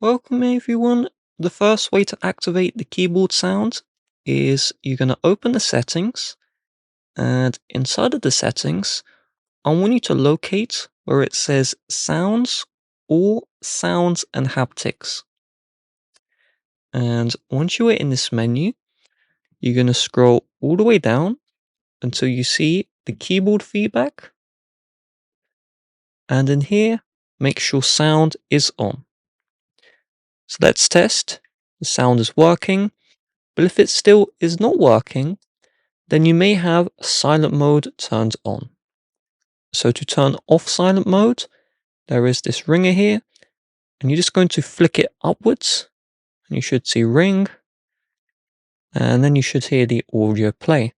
Welcome everyone. The first way to activate the keyboard sound is you're going to open the settings, and inside of the settings, I want you to locate where it says sounds or sounds and haptics. And once you are in this menu, you're going to scroll all the way down until you see the keyboard feedback. And in here, make sure sound is on. So let's test. The sound is working, but if it still is not working, then you may have silent mode turned on. So to turn off silent mode, there is this ringer here, and you're just going to flick it upwards, and you should see ring, and then you should hear the audio play.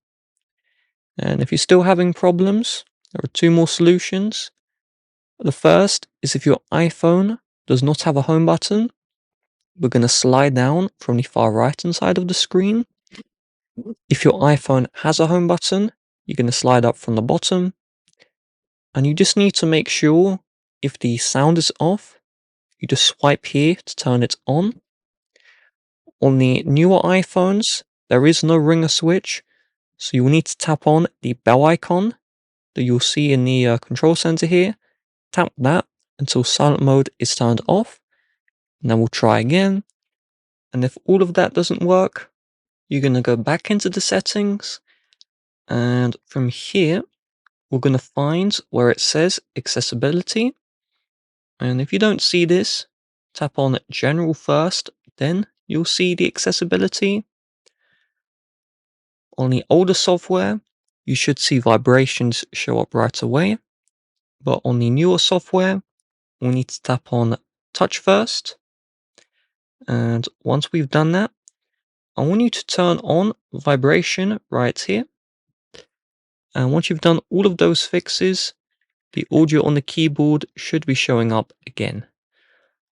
And if you're still having problems, there are two more solutions. The first is if your iPhone does not have a home button, we're going to slide down from the far right hand side of the screen. If your iPhone has a home button, you're going to slide up from the bottom, and you just need to make sure if the sound is off, you just swipe here to turn it on. On the newer iPhones, there is no ringer switch, so you'll need to tap on the bell icon that you'll see in the control center here. Tap that until silent mode is turned off, and then we'll try again. And if all of that doesn't work, you're going to go back into the settings, and from here, we're going to find where it says accessibility. And if you don't see this, tap on general first, then you'll see the accessibility. On the older software, you should see vibrations show up right away. But on the newer software, we need to tap on touch first. And once we've done that, I want you to turn on vibration right here. And once you've done all of those fixes, the audio on the keyboard should be showing up again.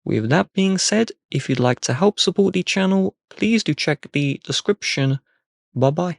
With that being said, if you'd like to help support the channel, please do check the description. Bye bye.